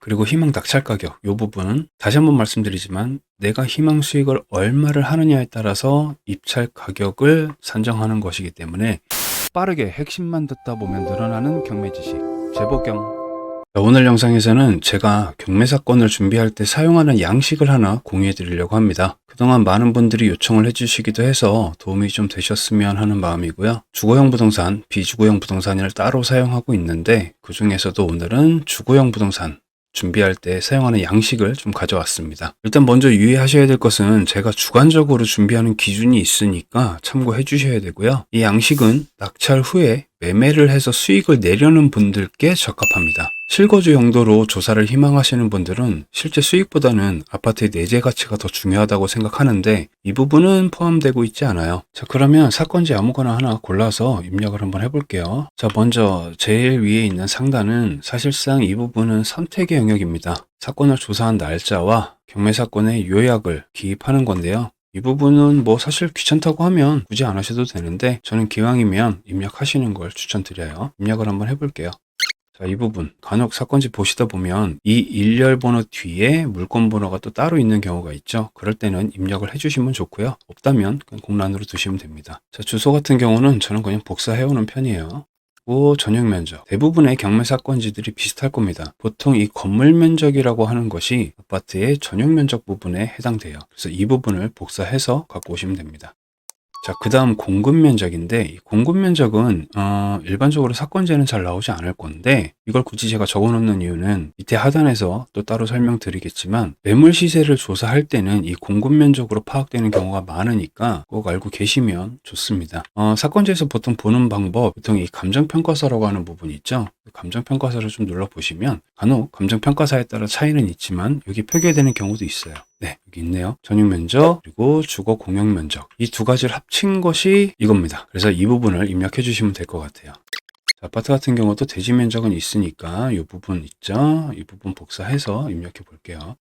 그리고 희망 낙찰 가격 이 부분 다시 한번 말씀드리지만 내가 희망 수익을 얼마를 하느냐에 따라서 입찰 가격을 산정하는 것이기 때문에 빠르게 핵심만 듣다 보면 늘어나는 경매 지식 재보경. 오늘 영상에서는 제가 경매 사건을 준비할 때 사용하는 양식을 하나 공유해 드리려고 합니다. 그동안 많은 분들이 요청을 해주시기도 해서 도움이 좀 되셨으면 하는 마음이고요. 주거용 부동산, 비주거용 부동산을 따로 사용하고 있는데 그 중에서도 오늘은 주거용 부동산 준비할 때 사용하는 양식을 좀 가져왔습니다. 일단 먼저 유의하셔야 될 것은 제가 주관적으로 준비하는 기준이 있으니까 참고해 주셔야 되고요. 이 양식은 낙찰 후에 매매를 해서 수익을 내려는 분들께 적합합니다. 실거주 용도로 조사를 희망하시는 분들은 실제 수익보다는 아파트의 내재 가치가 더 중요하다고 생각하는데 이 부분은 포함되고 있지 않아요. 자, 그러면 사건지 아무거나 하나 골라서 입력을 한번 해볼게요. 자, 먼저 제일 위에 있는 상단은 사실상 이 부분은 선택의 영역입니다. 사건을 조사한 날짜와 경매 사건의 요약을 기입하는 건데요. 이 부분은 뭐 사실 귀찮다고 하면 굳이 안 하셔도 되는데 저는 기왕이면 입력하시는 걸 추천드려요. 입력을 한번 해볼게요. 자, 이 부분 간혹 사건지 보시다 보면 이 일렬 번호 뒤에 물건 번호가 또 따로 있는 경우가 있죠. 그럴 때는 입력을 해주시면 좋고요. 없다면 그냥 공란으로 두시면 됩니다. 자, 주소 같은 경우는 저는 그냥 복사해오는 편이에요. 전용 면적. 대부분의 경매 사건지들이 비슷할 겁니다. 보통 이 건물 면적이라고 하는 것이 아파트의 전용 면적 부분에 해당돼요. 그래서 이 부분을 복사해서 갖고 오시면 됩니다. 자, 그 다음 공급 면적인데 이 공급 면적은 일반적으로 사건제는 잘 나오지 않을 건데 이걸 굳이 제가 적어 놓는 이유는 밑에 하단에서 또 따로 설명드리겠지만 매물 시세를 조사할 때는 이 공급 면적으로 파악되는 경우가 많으니까 꼭 알고 계시면 좋습니다. 사건제에서 보통 보는 방법, 보통 이 감정평가서라고 하는 부분이 있죠. 감정평가서를 좀 눌러보시면 간혹 감정평가사에 따라 차이는 있지만 여기 표기되는 경우도 있어요. 네, 여기 있네요. 전용 면적 그리고 주거 공용 면적 이 두 가지를 합친 것이 이겁니다. 그래서 이 부분을 입력해 주시면 될 것 같아요. 자, 아파트 같은 경우도 대지 면적은 있으니까 이 부분 있죠. 이 부분 복사해서 입력해 볼게요.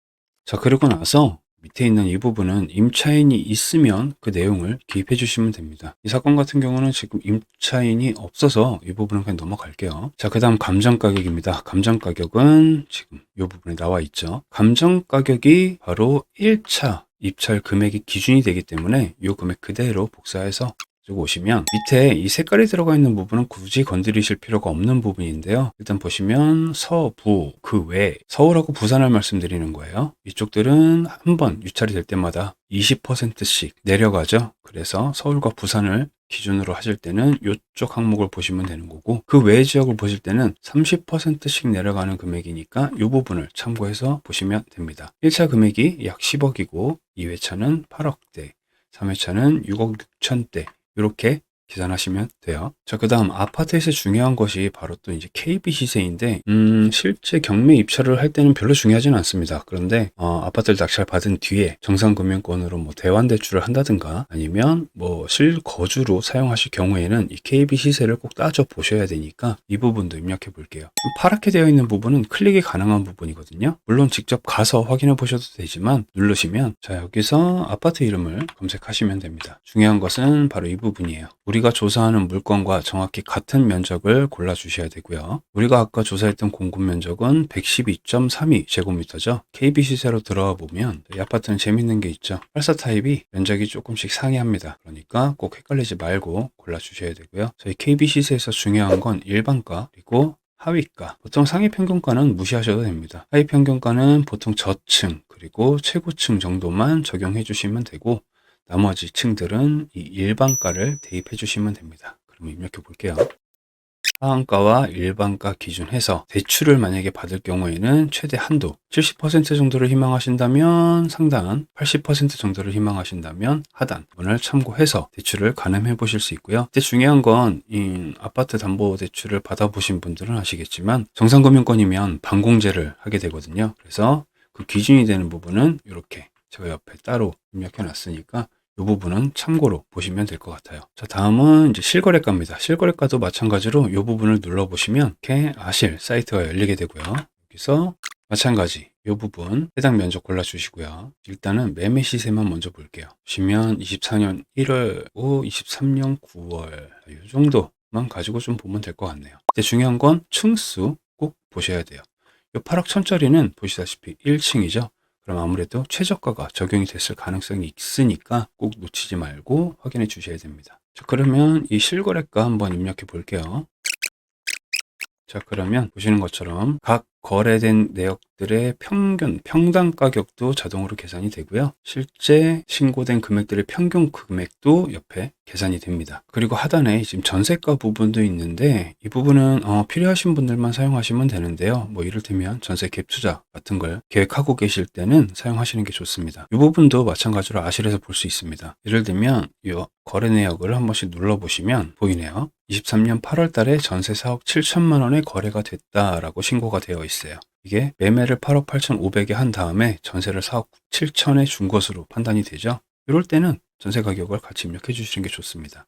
자, 그리고 나서 밑에 있는 이 부분은 임차인이 있으면 그 내용을 기입해 주시면 됩니다. 이 사건 같은 경우는 지금 임차인이 없어서 이 부분은 그냥 넘어갈게요. 자, 그 다음 감정가격입니다. 감정가격은 지금 이 부분에 나와 있죠. 감정가격이 바로 1차 입찰 금액이 기준이 되기 때문에 이 금액 그대로 복사해서 가지고 오시면 밑에 이 색깔이 들어가 있는 부분은 굳이 건드리실 필요가 없는 부분인데요. 일단 보시면 서부, 그 외, 서울하고 부산을 말씀드리는 거예요. 이쪽들은 한번 유찰이 될 때마다 20%씩 내려가죠. 그래서 서울과 부산을 기준으로 하실 때는 이쪽 항목을 보시면 되는 거고 그 외 지역을 보실 때는 30%씩 내려가는 금액이니까 이 부분을 참고해서 보시면 됩니다. 1차 금액이 약 10억이고 2회차는 8억대, 3회차는 6억 6천대 이렇게 계산하시면 돼요. 자, 그 다음 아파트에서 중요한 것이 바로 또 이제 KB 시세인데 실제 경매 입찰을 할 때는 별로 중요하지는 않습니다. 그런데 아파트를 낙찰 받은 뒤에 정상금융권으로 뭐 대환대출을 한다든가 아니면 뭐 실거주로 사용하실 경우에는 이 KB 시세를 꼭 따져 보셔야 되니까 이 부분도 입력해 볼게요. 좀 파랗게 되어 있는 부분은 클릭이 가능한 부분이거든요. 물론 직접 가서 확인해 보셔도 되지만 누르시면 자, 여기서 아파트 이름을 검색하시면 됩니다. 중요한 것은 바로 이 부분이에요. 우리가 조사하는 물건과 정확히 같은 면적을 골라 주셔야 되고요. 우리가 아까 조사했던 공급 면적은 112.32 제곱미터죠. KB 시세로 들어가 보면 이 아파트는 재밌는 게 있죠. 84 타입이 면적이 조금씩 상이합니다. 그러니까 꼭 헷갈리지 말고 골라 주셔야 되고요. 저희 KB 시세에서 중요한 건 일반가 그리고 하위가. 보통 상위 평균가는 무시하셔도 됩니다. 하위 평균가는 보통 저층 그리고 최고층 정도만 적용해 주시면 되고 나머지 층들은 이 일반가를 대입해 주시면 됩니다. 그럼 입력해 볼게요. 하한가와 일반가 기준해서 대출을 만약에 받을 경우에는 최대 한도 70% 정도를 희망하신다면 상단, 80% 정도를 희망하신다면 하단 부분을 참고해서 대출을 가늠해 보실 수 있고요. 근데 중요한 건 이 아파트 담보 대출을 받아보신 분들은 아시겠지만 정상금융권이면 반공제를 하게 되거든요. 그래서 그 기준이 되는 부분은 이렇게 제가 옆에 따로 입력해 놨으니까 이 부분은 참고로 보시면 될 것 같아요. 자, 다음은 이제 실거래가입니다. 실거래가도 마찬가지로 이 부분을 눌러보시면 이렇게 아실 사이트가 열리게 되고요. 여기서 마찬가지 이 부분 해당 면적 골라주시고요. 일단은 매매 시세만 먼저 볼게요. 보시면 24년 1월, 23년 9월 이 정도만 가지고 좀 보면 될 것 같네요. 근데 중요한 건 층수 꼭 보셔야 돼요. 이 8억 1천짜리는 보시다시피 1층이죠. 그럼 아무래도 최저가가 적용이 됐을 가능성이 있으니까 꼭 놓치지 말고 확인해 주셔야 됩니다. 자, 그러면 이 실거래가 한번 입력해 볼게요. 자, 그러면 보시는 것처럼 각 거래된 내역들의 평균, 평당 가격도 자동으로 계산이 되고요. 실제 신고된 금액들의 평균 금액도 옆에 계산이 됩니다. 그리고 하단에 지금 전세가 부분도 있는데 이 부분은 필요하신 분들만 사용하시면 되는데요. 뭐 이를테면 전세 갭 투자 같은 걸 계획하고 계실 때는 사용하시는 게 좋습니다. 이 부분도 마찬가지로 아실에서 볼 수 있습니다. 예를 들면 이 거래 내역을 한 번씩 눌러보시면 보이네요. 23년 8월 달에 전세 4억 7천만 원에 거래가 됐다라고 신고가 되어 있어요. 이게 매매를 8억 8천5백에 한 다음에 전세를 4억 7천에 준 것으로 판단이 되죠. 이럴 때는 전세 가격을 같이 입력해 주시는 게 좋습니다.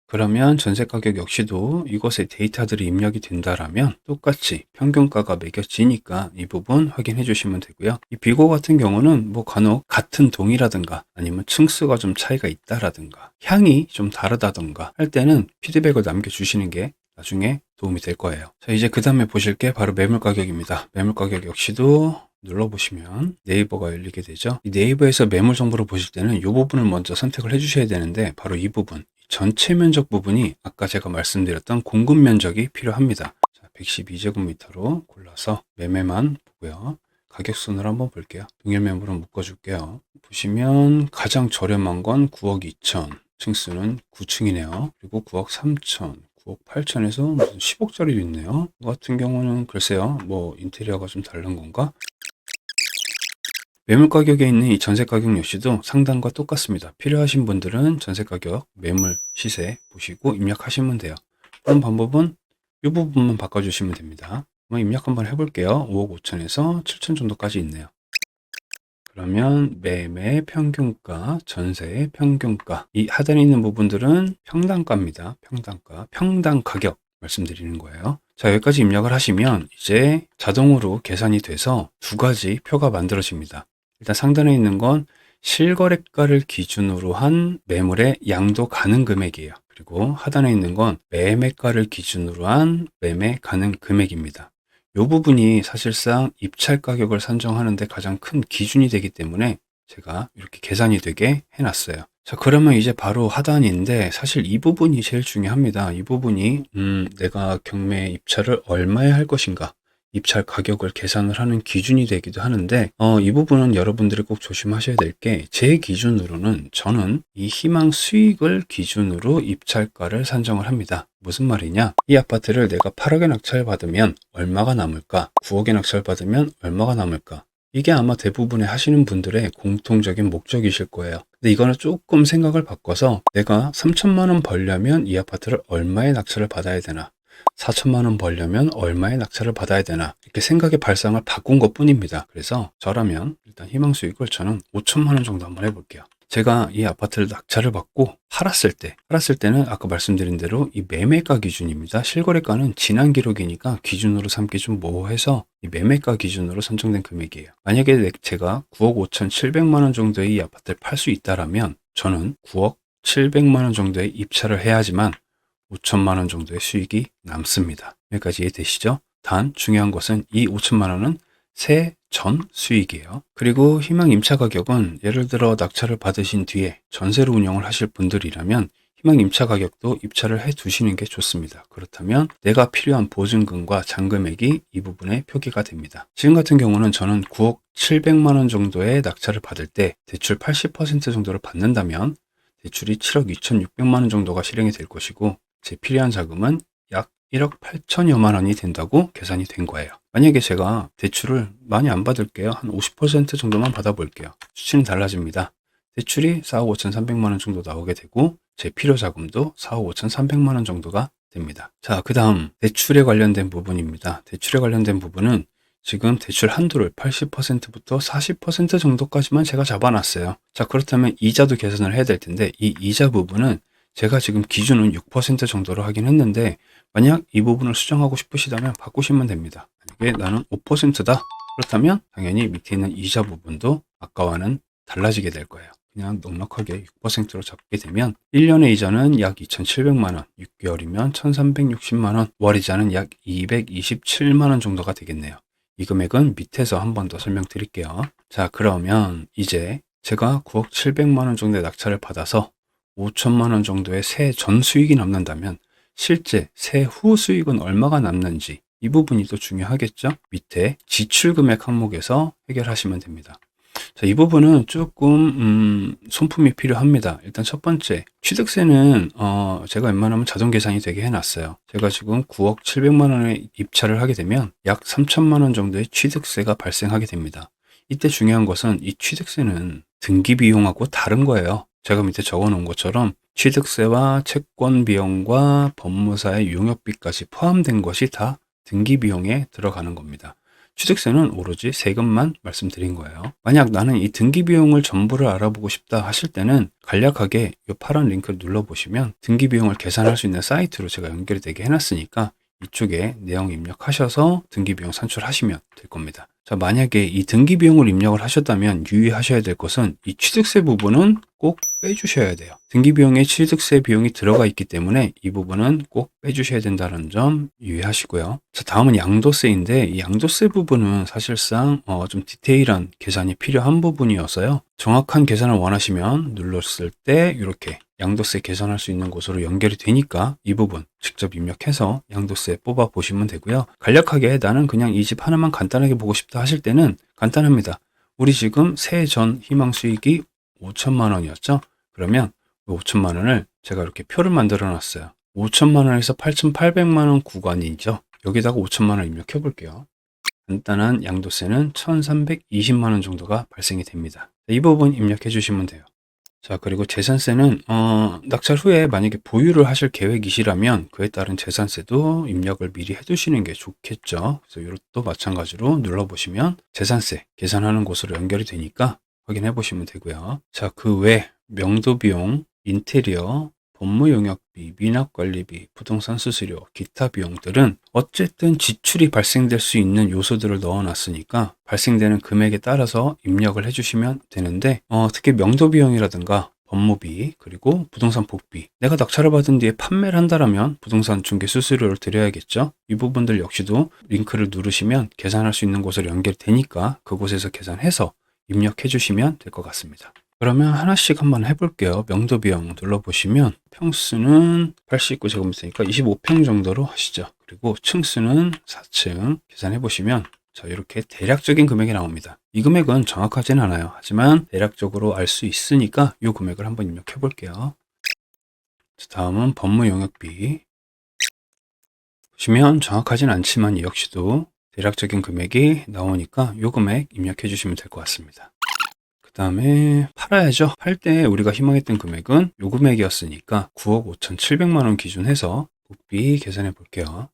그러면 전세 가격 역시도 이것에 데이터들이 입력이 된다라면 똑같이 평균가가 매겨지니까 이 부분 확인해 주시면 되고요. 이 비고 같은 경우는 뭐 간혹 같은 동이라든가 아니면 층수가 좀 차이가 있다라든가 향이 좀 다르다든가 할 때는 피드백을 남겨주시는 게 나중에 도움이 될 거예요. 자, 이제 그 다음에 보실 게 바로 매물 가격입니다. 매물 가격 역시도 눌러보시면 네이버가 열리게 되죠. 이 네이버에서 매물 정보를 보실 때는 이 부분을 먼저 선택을 해 주셔야 되는데 바로 이 부분, 전체 면적 부분이 아까 제가 말씀드렸던 공급 면적이 필요합니다. 자, 112제곱미터로 골라서 매매만 보고요. 가격순으로 한번 볼게요. 동일 매물을 묶어줄게요. 보시면 가장 저렴한 건 9억 2천, 층수는 9층이네요. 그리고 9억 3천, 9억 8천에서 무슨 10억짜리도 있네요. 이 같은 경우는 글쎄요, 뭐 인테리어가 좀 다른 건가? 매물 가격에 있는 이 전세 가격 역시도 상단과 똑같습니다. 필요하신 분들은 전세 가격, 매물 시세 보시고 입력하시면 돼요. 그런 방법은 이 부분만 바꿔주시면 됩니다. 한번 입력 한번 해볼게요. 5억 5천에서 7천 정도까지 있네요. 그러면 매매 평균가, 전세의 평균가. 이 하단에 있는 부분들은 평당가입니다. 평당가, 평당 가격 말씀드리는 거예요. 자, 여기까지 입력을 하시면 이제 자동으로 계산이 돼서 두 가지 표가 만들어집니다. 일단 상단에 있는 건 실거래가를 기준으로 한 매물의 양도 가능 금액이에요. 그리고 하단에 있는 건 매매가를 기준으로 한 매매 가능 금액입니다. 이 부분이 사실상 입찰 가격을 산정하는데 가장 큰 기준이 되기 때문에 제가 이렇게 계산이 되게 해놨어요. 자, 그러면 이제 바로 하단인데 사실 이 부분이 제일 중요합니다. 이 부분이 내가 경매 입찰을 얼마에 할 것인가, 입찰 가격을 계산을 하는 기준이 되기도 하는데 이 부분은 여러분들이 꼭 조심하셔야 될 게 제 기준으로는 저는 이 희망 수익을 기준으로 입찰가를 산정을 합니다. 무슨 말이냐? 이 아파트를 내가 8억에 낙찰받으면 얼마가 남을까? 9억에 낙찰받으면 얼마가 남을까? 이게 아마 대부분의 하시는 분들의 공통적인 목적이실 거예요. 근데 이거는 조금 생각을 바꿔서 내가 3천만 원 벌려면 이 아파트를 얼마에 낙찰을 받아야 되나? 4천만 원 벌려면 얼마의 낙찰을 받아야 되나, 이렇게 생각의 발상을 바꾼 것 뿐입니다. 그래서 저라면 일단 희망 수익을 저는 5천만 원 정도 한번 해볼게요. 제가 이 아파트를 낙찰을 받고 팔았을 때는 아까 말씀드린 대로 이 매매가 기준입니다. 실거래가는 지난 기록이니까 기준으로 삼기 좀 모호해서 이 매매가 기준으로 선정된 금액이에요. 만약에 제가 9억 5천 7백만 원 정도의 이 아파트를 팔 수 있다라면 저는 9억 7백만 원 정도의 입찰을 해야지만 5천만 원 정도의 수익이 남습니다. 여기까지 이해되시죠? 단 중요한 것은 이 5천만 원은 세 전 수익이에요. 그리고 희망 임차 가격은 예를 들어 낙찰을 받으신 뒤에 전세로 운영을 하실 분들이라면 희망 임차 가격도 입찰을 해 두시는 게 좋습니다. 그렇다면 내가 필요한 보증금과 잔금액이 이 부분에 표기가 됩니다. 지금 같은 경우는 저는 9억 7백만 원 정도의 낙찰을 받을 때 대출 80% 정도를 받는다면 대출이 7억 2,600만 원 정도가 실행이 될 것이고 제 필요한 자금은 약 1억 8천여만 원이 된다고 계산이 된 거예요. 만약에 제가 대출을 많이 안 받을게요. 한 50% 정도만 받아볼게요. 수치는 달라집니다. 대출이 4억 5,300만 원 정도 나오게 되고 제 필요 자금도 4억 5,300만 원 정도가 됩니다. 자, 그 다음 대출에 관련된 부분입니다. 대출에 관련된 부분은 지금 대출 한도를 80%부터 40% 정도까지만 제가 잡아놨어요. 자, 그렇다면 이자도 계산을 해야 될 텐데 이 이자 부분은 제가 지금 기준은 6% 정도로 하긴 했는데 만약 이 부분을 수정하고 싶으시다면 바꾸시면 됩니다. 만약에 나는 5%다. 그렇다면 당연히 밑에 있는 이자 부분도 아까와는 달라지게 될 거예요. 그냥 넉넉하게 6%로 잡게 되면 1년의 이자는 약 2,700만 원, 6개월이면 1,360만 원, 월 이자는 약 227만 원 정도가 되겠네요. 이 금액은 밑에서 한 번 더 설명드릴게요. 자, 그러면 이제 제가 9억 700만 원 정도의 낙찰을 받아서 5천만 원 정도의 세 전 수익이 남는다면 실제 세후 수익은 얼마가 남는지 이 부분이 또 중요하겠죠. 밑에 지출 금액 항목에서 해결하시면 됩니다. 자, 이 부분은 조금 손품이 필요합니다. 일단 첫 번째, 취득세는 제가 웬만하면 자동 계산이 되게 해놨어요. 제가 지금 9억 700만 원에 입찰을 하게 되면 약 3천만 원 정도의 취득세가 발생하게 됩니다. 이때 중요한 것은 이 취득세는 등기 비용하고 다른 거예요. 제가 밑에 적어 놓은 것처럼 취득세와 채권 비용과 법무사의 용역비까지 포함된 것이 다 등기 비용에 들어가는 겁니다. 취득세는 오로지 세금만 말씀드린 거예요. 만약 나는 이 등기 비용을 전부를 알아보고 싶다 하실 때는 간략하게 이 파란 링크를 눌러보시면 등기 비용을 계산할 수 있는 사이트로 제가 연결이 되게 해놨으니까 이쪽에 내용 입력하셔서 등기 비용 산출하시면 될 겁니다. 자, 만약에 이 등기 비용을 입력을 하셨다면 유의하셔야 될 것은 이 취득세 부분은 꼭 빼주셔야 돼요. 등기 비용에 취득세 비용이 들어가 있기 때문에 이 부분은 꼭 빼주셔야 된다는 점 유의하시고요. 자, 다음은 양도세인데 이 양도세 부분은 사실상 좀 디테일한 계산이 필요한 부분이어서요. 정확한 계산을 원하시면 눌렀을 때 이렇게 양도세 계산할 수 있는 곳으로 연결이 되니까 이 부분 직접 입력해서 양도세 뽑아 보시면 되고요. 간략하게 나는 그냥 이 집 하나만 간단하게 보고 싶다 하실 때는 간단합니다. 우리 지금 세해 전 희망 수익이 5천만 원이었죠? 그러면 5천만 원을 제가 이렇게 표를 만들어 놨어요. 5천만 원에서 8,800만 원 구간이죠. 여기다가 5천만 원 입력해 볼게요. 간단한 양도세는 1,320만 원 정도가 발생이 됩니다. 이 부분 입력해 주시면 돼요. 자, 그리고 재산세는 낙찰 후에 만약에 보유를 하실 계획이시라면 그에 따른 재산세도 입력을 미리 해두시는 게 좋겠죠. 그래서 이것도 마찬가지로 눌러보시면 재산세 계산하는 곳으로 연결이 되니까 확인해 보시면 되고요. 자, 그 외 명도비용, 인테리어, 법무용역비, 미납관리비, 부동산 수수료, 기타 비용들은 어쨌든 지출이 발생될 수 있는 요소들을 넣어놨으니까 발생되는 금액에 따라서 입력을 해주시면 되는데 특히 명도비용이라든가 법무비 그리고 부동산 복비, 내가 낙찰을 받은 뒤에 판매를 한다면 부동산 중개 수수료를 드려야겠죠. 이 부분들 역시도 링크를 누르시면 계산할 수 있는 곳으로 연결되니까 그곳에서 계산해서 입력해 주시면 될 것 같습니다. 그러면 하나씩 한번 해볼게요. 명도비용 눌러보시면 평수는 89제곱미터니까 25평 정도로 하시죠. 그리고 층수는 4층 계산해보시면 자, 이렇게 대략적인 금액이 나옵니다. 이 금액은 정확하진 않아요. 하지만 대략적으로 알 수 있으니까 이 금액을 한번 입력해 볼게요. 다음은 법무용역비. 보시면 정확하진 않지만 역시도 대략적인 금액이 나오니까 이 금액 입력해 주시면 될 것 같습니다. 그 다음에 팔아야죠. 팔 때 우리가 희망했던 금액은 이 금액이었으니까 9억 5,700만 원 기준해서 복비 계산해 볼게요.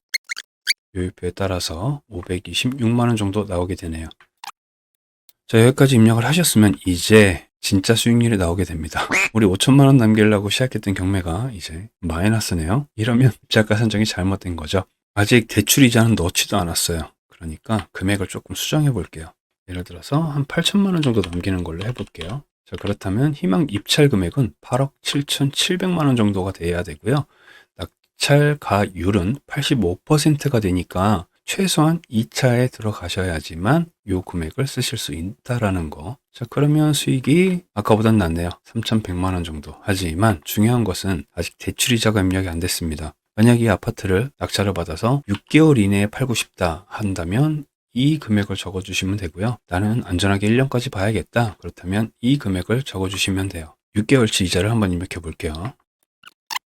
요율표에 따라서 526만 원 정도 나오게 되네요. 자, 여기까지 입력을 하셨으면 이제 진짜 수익률이 나오게 됩니다. 우리 5천만 원 남기려고 시작했던 경매가 이제 마이너스네요. 이러면 입찰가 산정이 잘못된 거죠. 아직 대출이자는 넣지도 않았어요. 그러니까 금액을 조금 수정해 볼게요. 예를 들어서 한 8천만 원 정도 넘기는 걸로 해볼게요. 자, 그렇다면 희망 입찰 금액은 8억 7,700만 원 정도가 돼야 되고요. 낙찰가율은 85%가 되니까 최소한 2차에 들어가셔야지만 이 금액을 쓰실 수 있다라는 거. 자, 그러면 수익이 아까보단 낫네요. 3,100만 원 정도. 하지만 중요한 것은 아직 대출이자가 입력이 안 됐습니다. 만약 이 아파트를 낙찰을 받아서 6개월 이내에 팔고 싶다 한다면 이 금액을 적어주시면 되고요. 나는 안전하게 1년까지 봐야겠다. 그렇다면 이 금액을 적어주시면 돼요. 6개월치 이자를 한번 입력해 볼게요.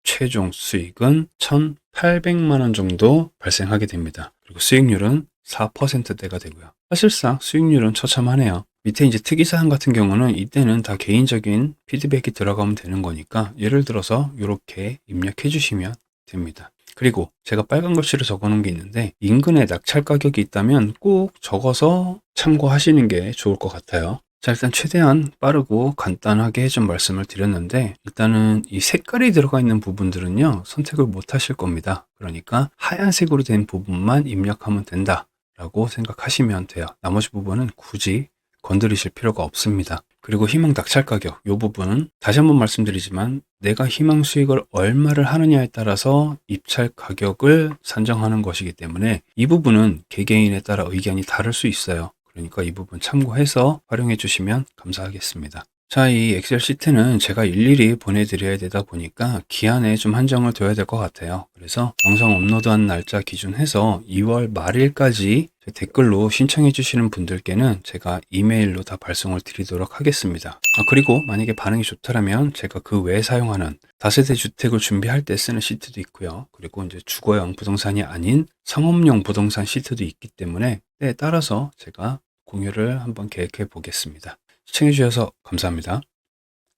최종 수익은 1,800만 원 정도 발생하게 됩니다. 그리고 수익률은 4%대가 되고요. 사실상 수익률은 처참하네요. 밑에 이제 특이사항 같은 경우는 이때는 다 개인적인 피드백이 들어가면 되는 거니까 예를 들어서 이렇게 입력해 주시면 됩니다. 그리고 제가 빨간 글씨로 적어 놓은 게 있는데 인근에 낙찰 가격이 있다면 꼭 적어서 참고하시는 게 좋을 것 같아요. 자, 일단 최대한 빠르고 간단하게 좀 말씀을 드렸는데 일단은 이 색깔이 들어가 있는 부분들은요 선택을 못 하실 겁니다. 그러니까 하얀색으로 된 부분만 입력하면 된다 라고 생각하시면 돼요. 나머지 부분은 굳이 건드리실 필요가 없습니다. 그리고 희망 낙찰 가격 이 부분 다시 한번 말씀드리지만 내가 희망 수익을 얼마를 하느냐에 따라서 입찰 가격을 산정하는 것이기 때문에 이 부분은 개개인에 따라 의견이 다를 수 있어요. 그러니까 이 부분 참고해서 활용해 주시면 감사하겠습니다. 자, 이 엑셀 시트는 제가 일일이 보내드려야 되다 보니까 기한에 좀 한정을 둬야 될 것 같아요. 그래서 영상 업로드한 날짜 기준해서 2월 말일까지 댓글로 신청해 주시는 분들께는 제가 이메일로 다 발송을 드리도록 하겠습니다. 그리고 만약에 반응이 좋다면 제가 그 외에 사용하는 다세대 주택을 준비할 때 쓰는 시트도 있고요. 그리고 이제 주거용 부동산이 아닌 상업용 부동산 시트도 있기 때문에 때에 따라서 제가 공유를 한번 계획해 보겠습니다. 시청해주셔서 감사합니다.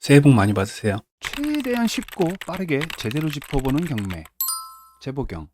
새해 복 많이 받으세요. 최대한 쉽고 빠르게 제대로 짚어보는 경매, 재보경.